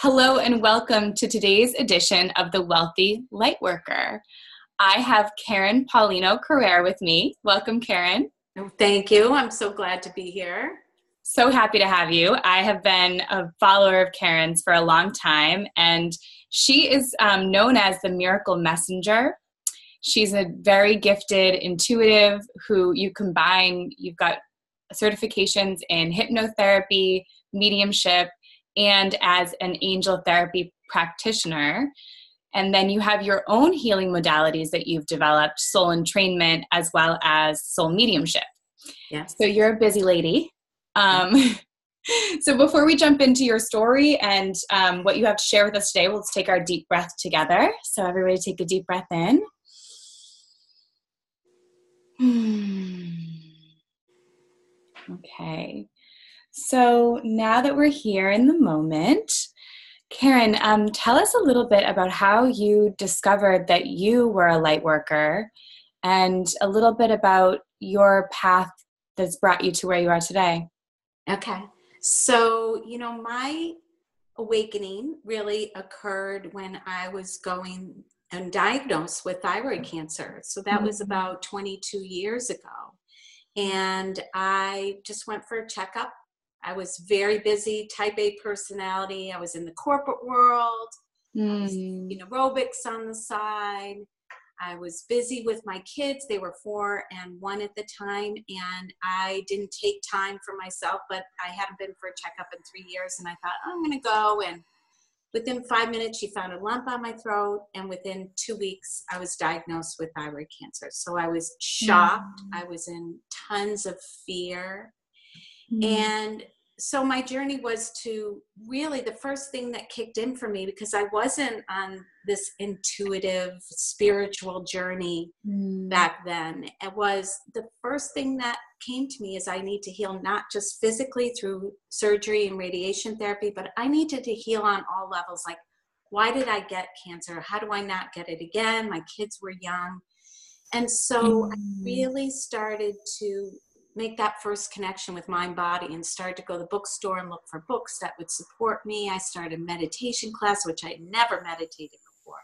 Hello and welcome to today's edition of The Wealthy Lightworker. I have Karen Paolino Correia with me. Welcome, Karen. Thank you. I'm so glad to be here. So happy to have you. I have been a follower of Karen's for a long time, and she is known as the Miracle Messenger. She's a very gifted intuitive who you've got certifications in hypnotherapy, mediumship, and as an angel therapy practitioner. And then you have your own healing modalities that you've developed, soul entrainment, as well as soul mediumship. Yes. So you're a busy lady. So before we jump into your story and what you have to share with us today, let's take our deep breath together. So everybody take a deep breath in. Okay. So now that we're here in the moment, Karen, tell us a little bit about how you discovered that you were a light worker and a little bit about your path that's brought you to where you are today. Okay. So, my awakening really occurred when I was going and diagnosed with thyroid cancer. So that was about 22 years ago. And I just went for a checkup. I was very busy, type A personality. I was in the corporate world. I was doing aerobics on the side. I was busy with my kids. They were 4 and 1 at the time. And I didn't take time for myself, but I hadn't been for a checkup in 3 years. And I thought, I'm going to go. And within 5 minutes, she found a lump on my throat. And within 2 weeks, I was diagnosed with thyroid cancer. So I was shocked. I was in tons of fear. And so my journey was to really, the first thing that kicked in for me, because I wasn't on this intuitive spiritual journey back then, it was the first thing that came to me is I need to heal, not just physically through surgery and radiation therapy, but I needed to heal on all levels. Like, why did I get cancer? How do I not get it again? My kids were young. And so I really started to make that first connection with mind body and started to go to the bookstore and look for books that would support me. I started a meditation class, which I had never meditated before.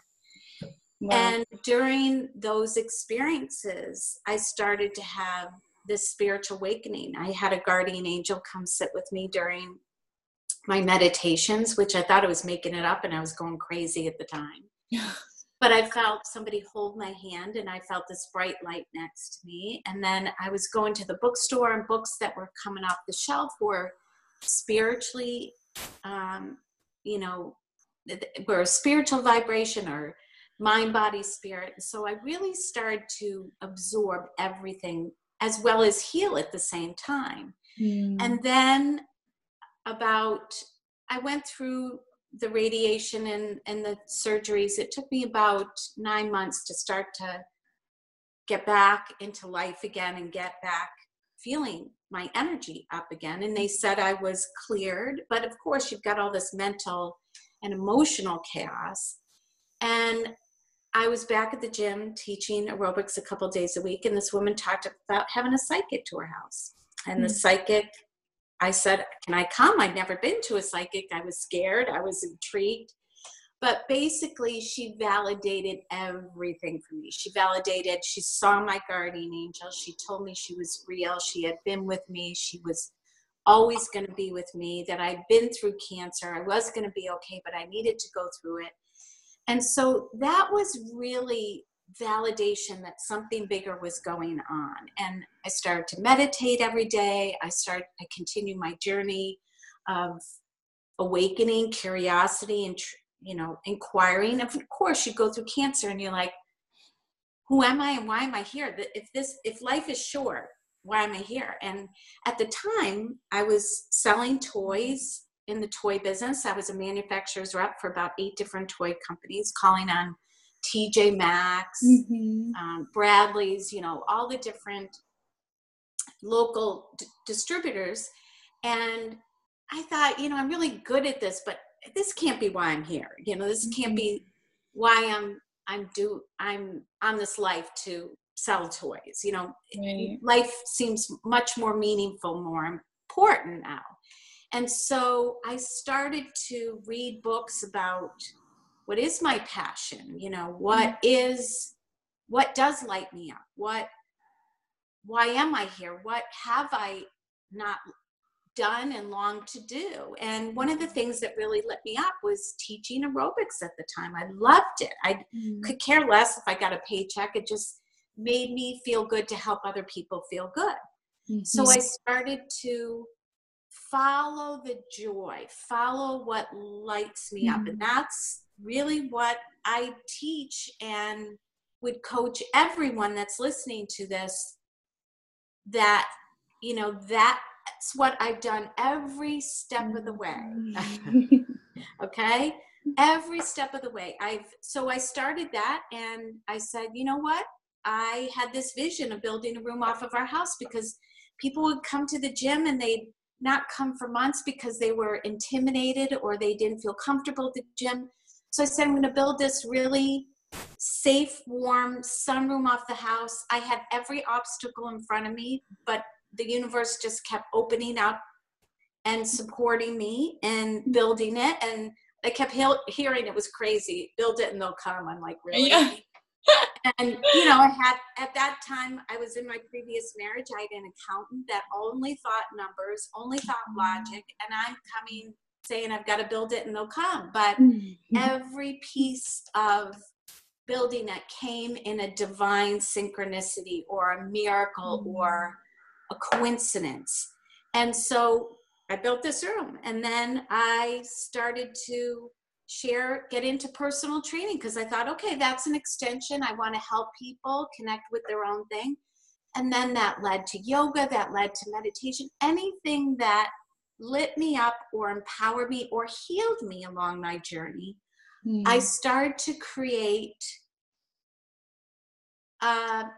Wow. And during those experiences, I started to have this spiritual awakening. I had a guardian angel come sit with me during my meditations, which I thought I was making it up and I was going crazy at the time. But I felt somebody hold my hand and I felt this bright light next to me. And then I was going to the bookstore and books that were coming off the shelf were spiritually, were a spiritual vibration or mind, body, spirit. So I really started to absorb everything as well as heal at the same time. And then I went through the radiation and the surgeries. It took me about 9 months to start to get back into life again and get back feeling my energy up again. And they said I was cleared, but of course you've got all this mental and emotional chaos. And I was back at the gym teaching aerobics a couple days a week. And this woman talked about having a psychic to her house. And the psychic, I said, can I come? I'd never been to a psychic. I was scared. I was intrigued. But basically, she validated everything for me. She saw my guardian angel. She told me she was real. She had been with me. She was always going to be with me, that I'd been through cancer. I was going to be okay, but I needed to go through it. And so that was really validation that something bigger was going on. And I started to meditate every day. I continued my journey of awakening, curiosity, and inquiring. Of course, you go through cancer and you're like, who am I and why am I here? If life is short, why am I here? And at the time, I was selling toys in the toy business. I was a manufacturer's rep for about 8 different toy companies, calling on TJ Maxx, Bradley's, all the different local distributors. And I thought, I'm really good at this, but this can't be why I'm here. This can't be why I'm on this life to sell toys. Right. Life seems much more meaningful, more important now. And so I started to read books about what is my passion, what does light me up? Why am I here? What have I not done and longed to do? And one of the things that really lit me up was teaching aerobics at the time. I loved it. I could care less if I got a paycheck. It just made me feel good to help other people feel good. So I started to follow the joy, follow what lights me up. And that's really what I teach and would coach everyone that's listening to this, that, that's what I've done every step of the way. Okay. Every step of the way. So I started that, and I said, you know what? I had this vision of building a room off of our house, because people would come to the gym and they'd not come for months because they were intimidated or they didn't feel comfortable at the gym. So I said, I'm going to build this really safe, warm sunroom off the house. I had every obstacle in front of me, but the universe just kept opening up and supporting me and building it. And I kept hearing it was crazy. Build it and they'll come. I'm like, really? Yeah. And, I had, at that time, I was in my previous marriage, I had an accountant that only thought numbers, only thought logic, and I'm coming saying I've got to build it and they'll come. But every piece of building it came in a divine synchronicity or a miracle or a coincidence. And so I built this room, and then I started to get into personal training, because I thought, okay, that's an extension. I want to help people connect with their own thing. And then that led to yoga, that led to meditation, anything that lit me up or empowered me or healed me along my journey. I started to create, I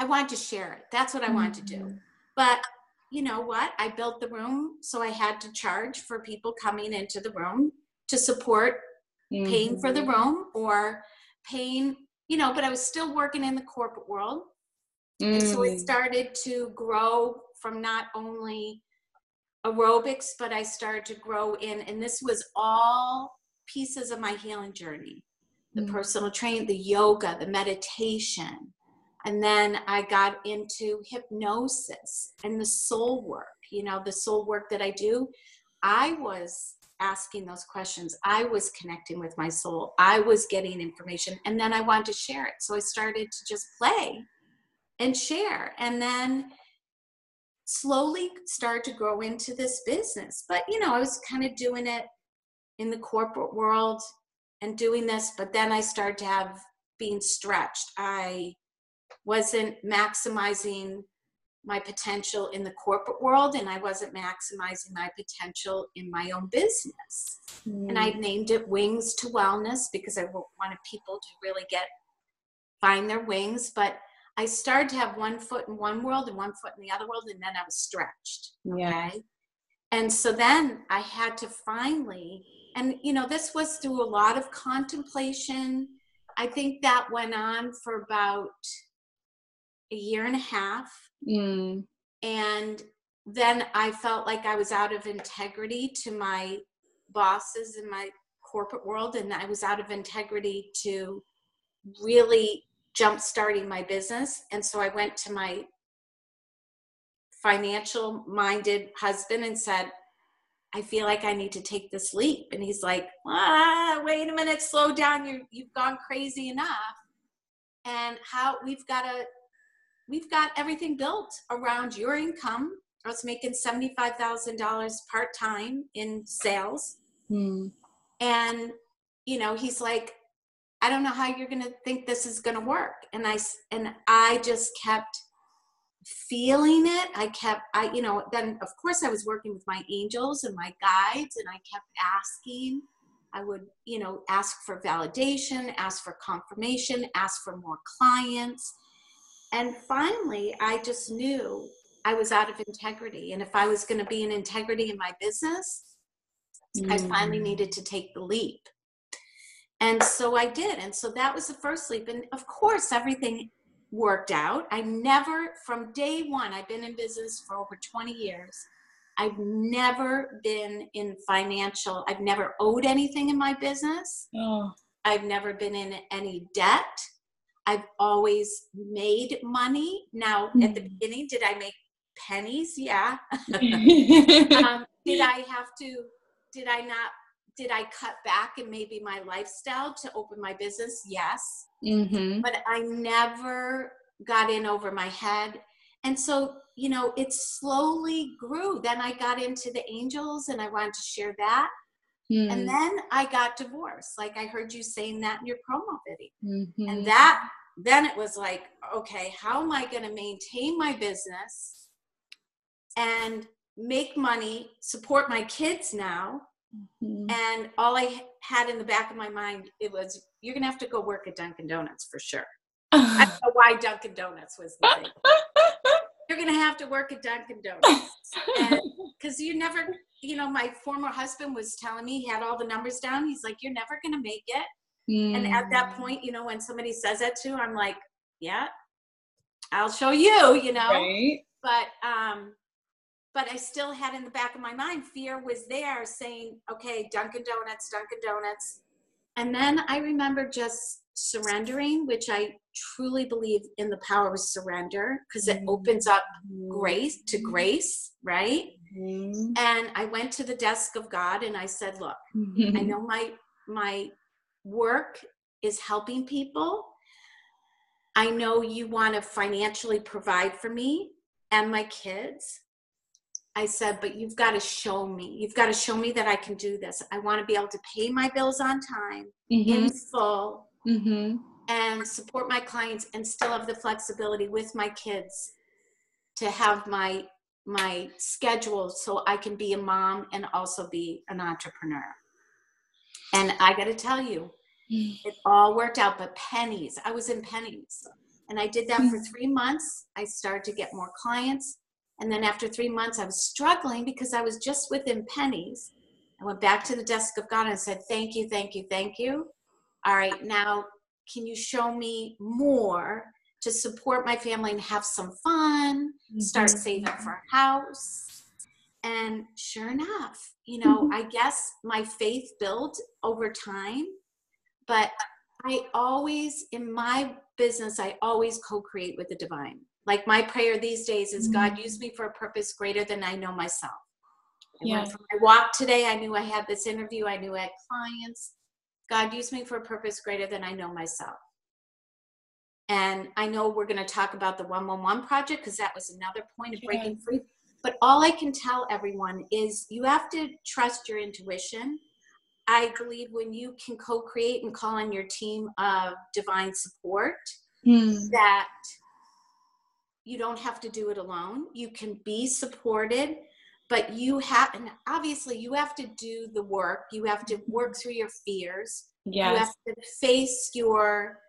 wanted to share it. That's what I wanted to do. But you know what? I built the room, so I had to charge for people coming into the room to support paying for the room or paying, but I was still working in the corporate world. And so it started to grow from not only aerobics, but I started to grow and this was all pieces of my healing journey, the personal training, the yoga, the meditation. And then I got into hypnosis and the soul work, the soul work that I do. I was asking those questions. I was connecting with my soul. I was getting information, and then I wanted to share it. So I started to just play and share, and then slowly started to grow into this business. But, I was kind of doing it in the corporate world and doing this, but then I started to being stretched. I wasn't maximizing my potential in the corporate world, and I wasn't maximizing my potential in my own business. And I named it Wings to Wellness, because I wanted people to really find their wings. But I started to have one foot in one world and one foot in the other world, and then I was stretched. Okay. And so then I had to finally, and this was through a lot of contemplation. I think that went on for about a year and a half. And then I felt like I was out of integrity to my bosses in my corporate world, and I was out of integrity to really jump starting my business. And so I went to my financial minded husband and said, I feel like I need to take this leap. And he's like, wait a minute, slow down. You've gone crazy enough. And we've got everything built around your income. I was making $75,000 part-time in sales. And, he's like, I don't know how you're going to think this is going to work. And I just kept feeling it. Then of course I was working with my angels and my guides, and I kept asking. I would, ask for validation, ask for confirmation, ask for more clients. And finally, I just knew I was out of integrity. And if I was going to be in integrity in my business, I finally needed to take the leap. And so I did. And so that was the first leap. And of course, everything worked out. From day one, I've been in business for over 20 years. I've never been in financial, I've never owed anything in my business. Oh. I've never been in any debt. I've always made money. Now, at the beginning, did I make pennies? Yeah. Did I cut back in maybe my lifestyle to open my business? Yes. But I never got in over my head. And so, you know, it slowly grew. Then I got into the angels and I wanted to share that. And then I got divorced. Like I heard you saying that in your promo video. And then it was like, okay, how am I going to maintain my business and make money, support my kids now? And all I had in the back of my mind, it was, you're going to have to go work at Dunkin' Donuts for sure. I don't know why Dunkin' Donuts was the thing. You're going to have to work at Dunkin' Donuts. And because you never, you know, my former husband was telling me, he had all the numbers down. He's like, you're never going to make it. And at that point, you know, when somebody says that to, I'm like, yeah, I'll show you, you know. Right. But I still had in the back of my mind, fear was there saying, okay, Dunkin' Donuts, Dunkin' Donuts. And then I remember just surrendering, which I truly believe in the power of surrender, because it opens up grace to grace, right? And I went to the desk of God and I said, look, I know my work is helping people. I know you want to financially provide for me and my kids. I said, but you've got to show me. You've got to show me that I can do this. I want to be able to pay my bills on time, in full, and support my clients and still have the flexibility with my kids to have my schedule so I can be a mom and also be an entrepreneur. And I got to tell you, it all worked out, but pennies. I was in pennies. And I did that for 3 months. I started to get more clients. And then after 3 months, I was struggling because I was just within pennies. I went back to the desk of God and said, thank you, thank you, thank you. All right, now can you show me more to support my family and have some fun, start saving for a house? And sure enough, you know, I guess my faith built over time, but I always, in my business, I always co-create with the divine. Like my prayer these days is, God, use me for a purpose greater than I know myself. I went for my walk today. I knew I had this interview. I knew I had clients. God, use me for a purpose greater than I know myself. And I know we're going to talk about the 111 project because that was another point of breaking free. But all I can tell everyone is you have to trust your intuition. I believe when you can co-create and call on your team of divine support, that you don't have to do it alone. You can be supported, but you have, and obviously you have to do the work. You have to work through your fears. You have to face your,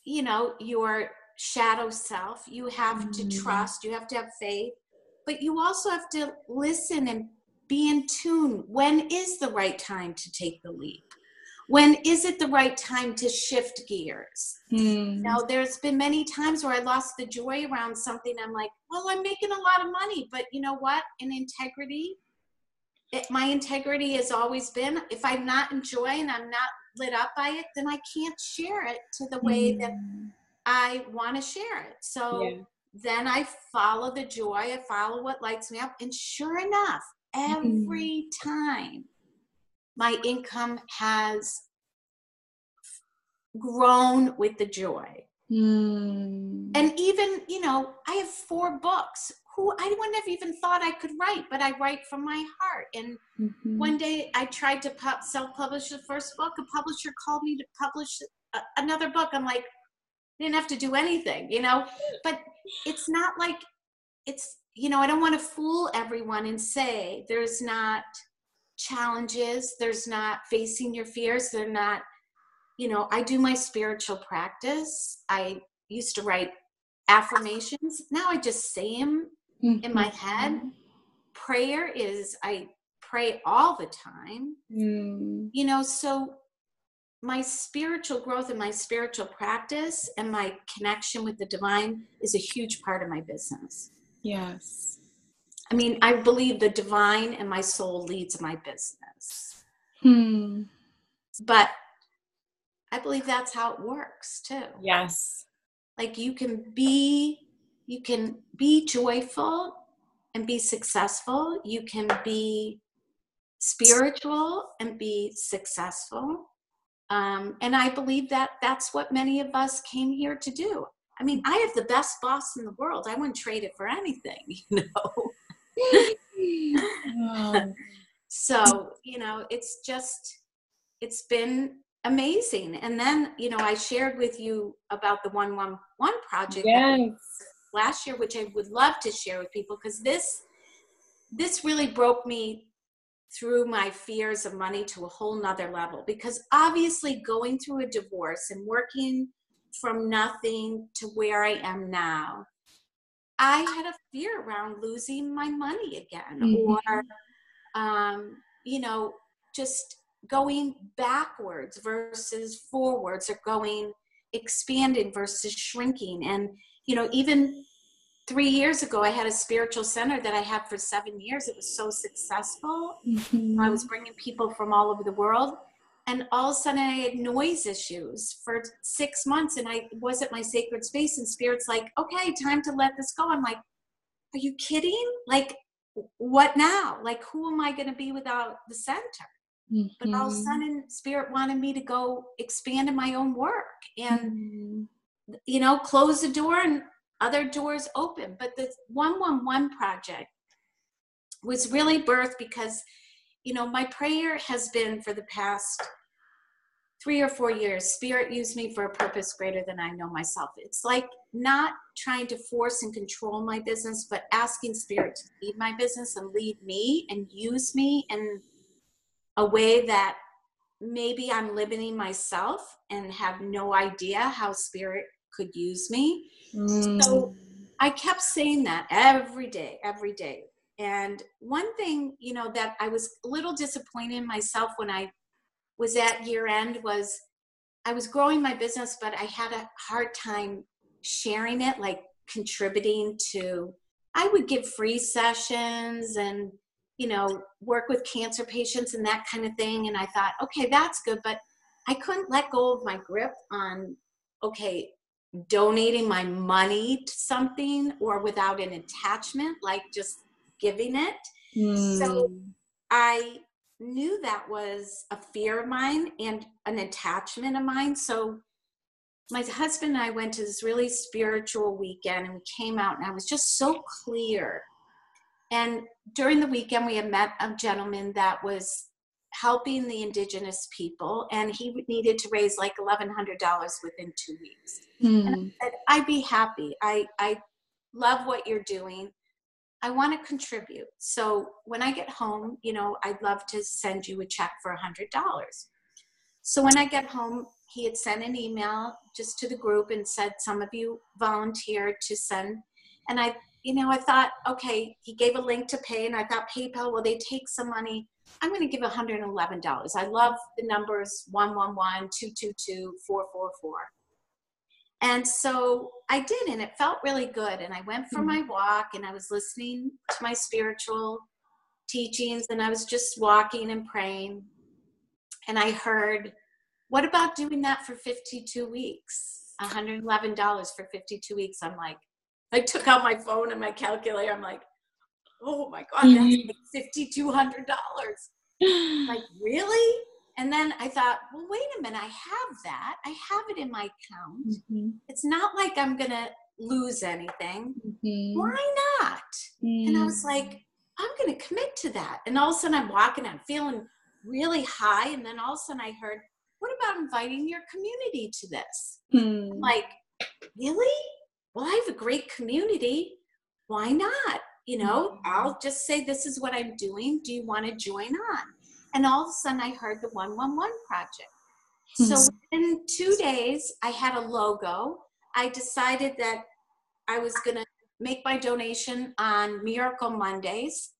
you know, your shadow self. You have to trust. You have to have faith, but you also have to listen and be in tune. When is the right time to take the leap? When is it the right time to shift gears? Now, there's been many times where I lost the joy around something. I'm like, well, I'm making a lot of money, but you know what? In integrity, my integrity has always been, if I'm not enjoying, I'm not lit up by it, then I can't share it to the way that I want to share it. So then I follow the joy, I follow what lights me up. And sure enough, every time my income has grown with the joy. And even, you know, I have 4 books who I wouldn't have even thought I could write, but I write from my heart. And one day I tried to self-publish the first book. A publisher called me to publish another book. I'm like, I didn't have to do anything, you know, but it's not like it's, you know, I don't want to fool everyone and say there's not challenges, there's not facing your fears, they're not, you know, I do my spiritual practice. I used to write affirmations. Now I just say them in my head. Prayer is, I pray all the time, you know, so my spiritual growth and my spiritual practice and my connection with the divine is a huge part of my business. Yes. I mean, I believe the divine and my soul leads my business. But I believe that's how it works too. Yes. Like you can be joyful and be successful. You can be spiritual and be successful. And I believe that that's what many of us came here to do. I mean, I have the best boss in the world. I wouldn't trade it for anything, you know? So, you know, it's been amazing. And then, you know, I shared with you about the 111 project that last year, which I would love to share with people, because this really broke me through my fears of money to a whole nother level. Because obviously going through a divorce and working from nothing to where I am now, I had a fear around losing my money again, or, you know, just going backwards versus forwards, or expanding versus shrinking. And, you know, even 3 years ago, I had a spiritual center that I had for 7 years. It was so successful. I was bringing people from all over the world. And all of a sudden I had noise issues for 6 months, and I was at my sacred space, and Spirit's like, okay, time to let this go. I'm like, are you kidding? Like, what now? Like, who am I going to be without the center? But all of a sudden Spirit wanted me to go expand in my own work and, you know, close the door and other doors open. But the 111 project was really birthed because, you know, my prayer has been for the past 3 or 4 years, Spirit used me for a purpose greater than I know myself. It's like not trying to force and control my business, but asking Spirit to lead my business and lead me and use me in a way that maybe I'm limiting myself and have no idea how Spirit could use me. So I kept saying that every day. And one thing, you know, that I was a little disappointed in myself when I was at year end was I was growing my business, but I had a hard time sharing it, like contributing to, I would give free sessions and, you know, work with cancer patients and that kind of thing. And I thought, okay, that's good. But I couldn't let go of my grip on, okay, donating my money to something or without an attachment, like just giving it. So I knew that was a fear of mine and an attachment of mine. So my husband and I went to this really spiritual weekend, and we came out and I was just so clear. And during the weekend, we had met a gentleman that was helping the indigenous people, and he needed to raise like $1,100 within 2 weeks. And I said, I'd be happy. I love what you're doing. I want to contribute. So when I get home, you know, I'd love to send you a check for $100. So when I get home, he had sent an email just to the group and said, some of you volunteered to send. And I thought, okay, he gave a link to pay, and I thought PayPal, well, they take some money. I'm going to give $111. I love the numbers 111, 222, 444. And so I did, and it felt really good. And I went for my walk, and I was listening to my spiritual teachings, and I was just walking and praying. And I heard, what about doing that for 52 weeks? $111 for 52 weeks. I'm like, I took out my phone and my calculator. I'm like, oh my God, that's like $5,200. Like, really? And then I thought, well, wait a minute, I have that. I have it in my account. It's not like I'm going to lose anything. Why not? And I was like, I'm going to commit to that. And all of a sudden I'm walking, I'm feeling really high. And then all of a sudden I heard, what about inviting your community to this? I'm like, really? Well, I have a great community. Why not? You know, I'll just say, this is what I'm doing. Do you want to join on? And all of a sudden I heard the 111 project. So in 2 days, I had a logo. I decided that I was going to make my donation on Miracle Mondays.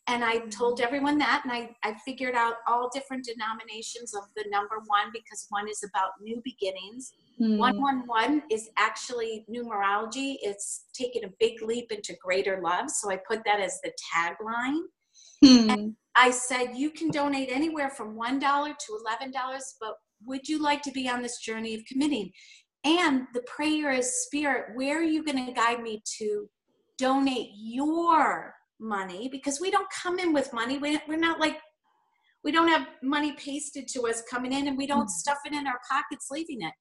And I told everyone that, and I figured out all different denominations of the number 1, because 1 is about new beginnings. Mm. 111 is actually numerology. It's taking a big leap into greater love. So I put that as the tagline. And Mm. I said, you can donate anywhere from $1 to $11, but would you like to be on this journey of committing? And the prayer is, Spirit, where are you going to guide me to donate your money? Because we don't come in with money. We're not like, we don't have money pasted to us coming in, and we don't stuff it in our pockets leaving it.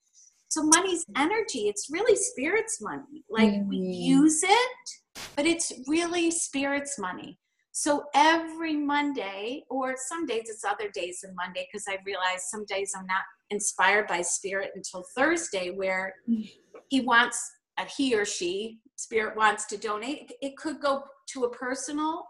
So money's energy. It's really Spirit's money. Like we use it, but it's really Spirit's money. So every Monday, or some days it's other days than Monday, because I realize some days I'm not inspired by Spirit until Thursday, where he or she, Spirit wants to donate. It could go to a personal,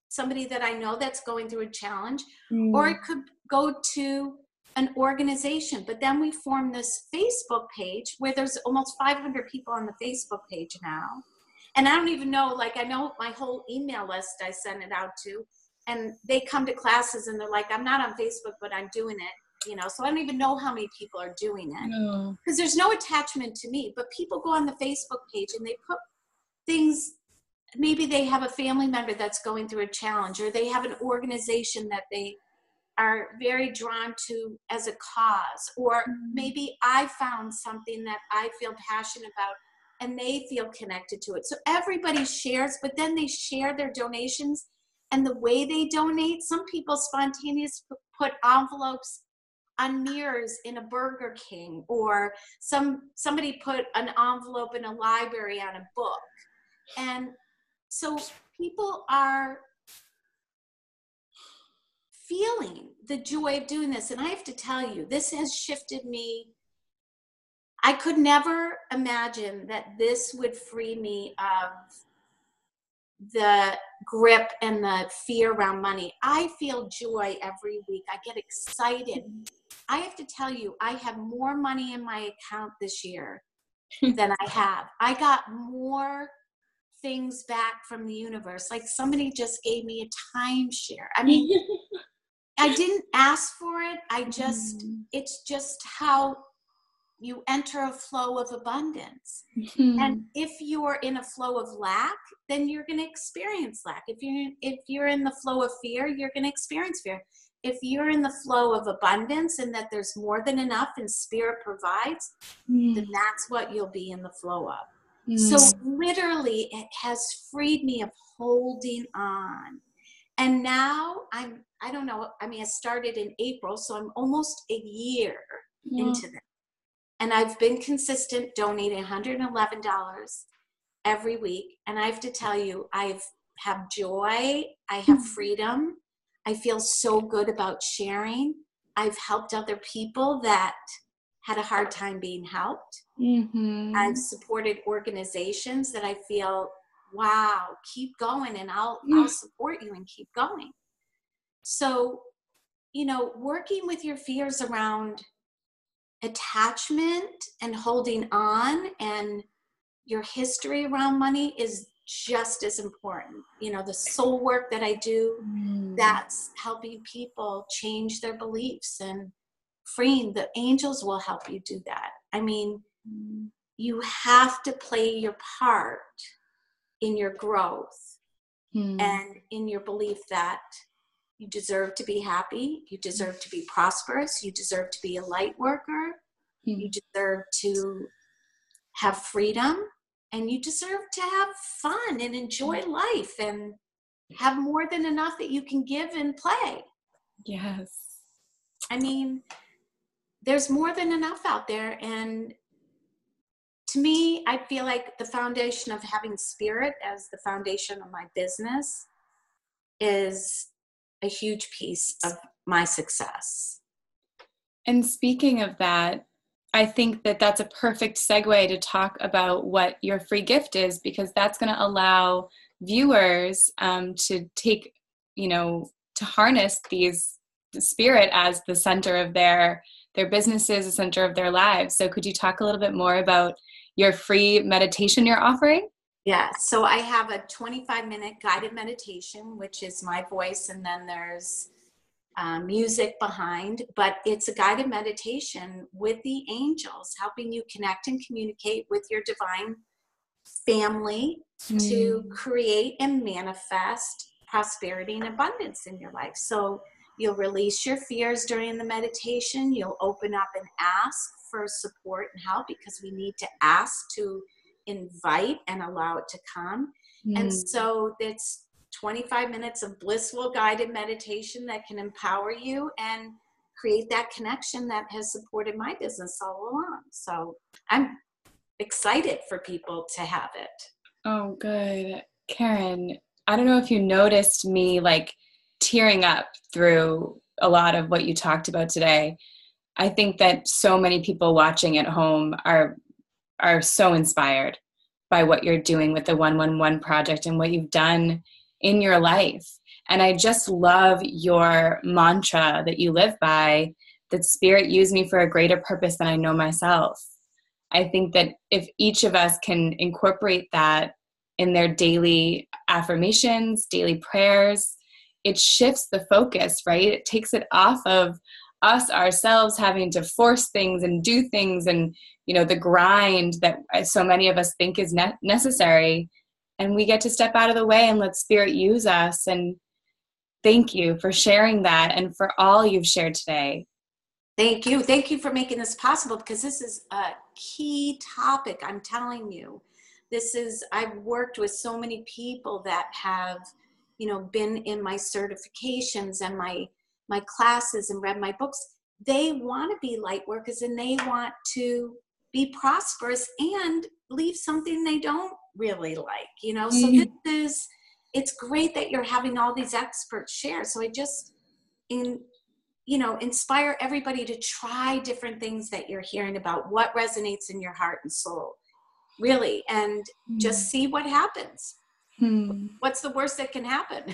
somebody that I know that's going through a challenge, or it could go to an organization. But then we form this Facebook page where there's almost 500 people on the Facebook page now. And I don't even know, like, I know my whole email list I send it out to, and they come to classes and they're like, I'm not on Facebook, but I'm doing it, so I don't even know how many people are doing it, because there's no attachment to me. But people go on the Facebook page and they put things, maybe they have a family member that's going through a challenge, or they have an organization that they are very drawn to as a cause, or maybe I found something that I feel passionate about and they feel connected to it. So everybody shares, but then they share their donations and the way they donate. Some people spontaneously put envelopes on mirrors in a Burger King, or somebody put an envelope in a library on a book. And so people are feeling the joy of doing this. And I have to tell you, this has shifted me. I could never imagine that this would free me of the grip and the fear around money. I feel joy every week. I get excited. I have to tell you, I have more money in my account this year than I have. I got more things back from the universe. Like somebody just gave me a timeshare. I mean, I didn't ask for it. It's just how you enter a flow of abundance. And if you're in a flow of lack, then you're going to experience lack. If you're in the flow of fear, you're going to experience fear. If you're in the flow of abundance and that there's more than enough and Spirit provides, then that's what you'll be in the flow of. So literally it has freed me of holding on. And now I don't know, I mean, I started in April, so I'm almost a year into this. And I've been consistent donating $111 every week. And I have to tell you, I have joy. I have freedom. I feel so good about sharing. I've helped other people that had a hard time being helped. I've supported organizations that I feel, wow, keep going, and I'll support you and keep going. So, working with your fears around attachment and holding on and your history around money is just as important. The soul work that I do, that's helping people change their beliefs and freeing. The angels will help you do that. I mean, you have to play your part in your growth and in your belief that you deserve to be happy. You deserve to be prosperous. You deserve to be a light worker. You deserve to have freedom, and you deserve to have fun and enjoy life and have more than enough that you can give and play. Yes. I mean, there's more than enough out there. And to me, I feel like the foundation of having Spirit as the foundation of my business is a huge piece of my success. And speaking of that, I think that that's a perfect segue to talk about what your free gift is, because that's going to allow viewers to take, to harness the Spirit as the center of their businesses, the center of their lives. So could you talk a little bit more about your free meditation you're offering? Yeah, so I have a 25-minute guided meditation, which is my voice, and then there's music behind, but it's a guided meditation with the angels, helping you connect and communicate with your divine family to create and manifest prosperity and abundance in your life. So you'll release your fears during the meditation. You'll open up and ask for support and help, because we need to ask to invite and allow it to come. And so it's 25 minutes of blissful guided meditation that can empower you and create that connection that has supported my business all along. So I'm excited for people to have it. Oh, good. Karen, I don't know if you noticed me like tearing up through a lot of what you talked about today. I think that so many people watching at home are so inspired by what you're doing with the 111 project and what you've done in your life. And I just love your mantra that you live by, that spirit used me for a greater purpose than I know myself. I think that if each of us can incorporate that in their daily affirmations, daily prayers, it shifts the focus, right? It takes it off of us ourselves having to force things and do things and, you know, the grind that so many of us think is necessary. And we get to step out of the way and let spirit use us. And thank you for sharing that and for all you've shared today. Thank you. Thank you for making this possible, because this is a key topic. I'm telling you, I've worked with so many people that have, you know, been in my certifications and my classes and read my books. They want to be light workers and they want to be prosperous and leave something they don't really like, you know. So it's great that you're having all these experts share. So I just inspire everybody to try different things that you're hearing about, what resonates in your heart and soul, really, and just see what happens. What's the worst that can happen?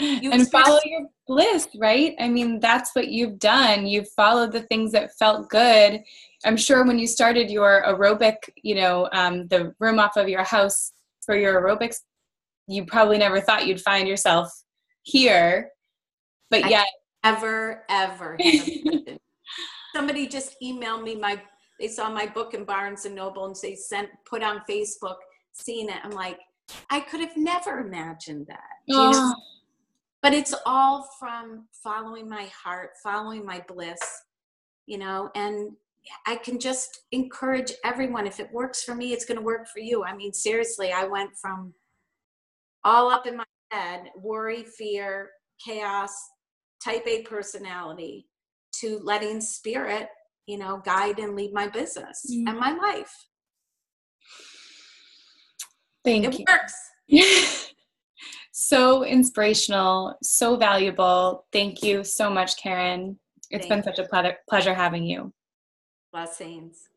And follow your bliss, right? I mean, that's what you've done. You've followed the things that felt good. I'm sure when you started your aerobic, the room off of your house for your aerobics, you probably never thought you'd find yourself here. But yet, ever. Somebody just emailed me they saw my book in Barnes and Noble and they put on Facebook, seeing it. I'm like, I could have never imagined that. You know? But it's all from following my heart, following my bliss, you know, and I can just encourage everyone. If it works for me, it's going to work for you. I mean, seriously, I went from all up in my head, worry, fear, chaos, type A personality, to letting spirit, you know, guide and lead my business and my life. Thank you. It works. So inspirational, so valuable. Thank you so much, Karen. It's been such a pleasure having you. Blessings.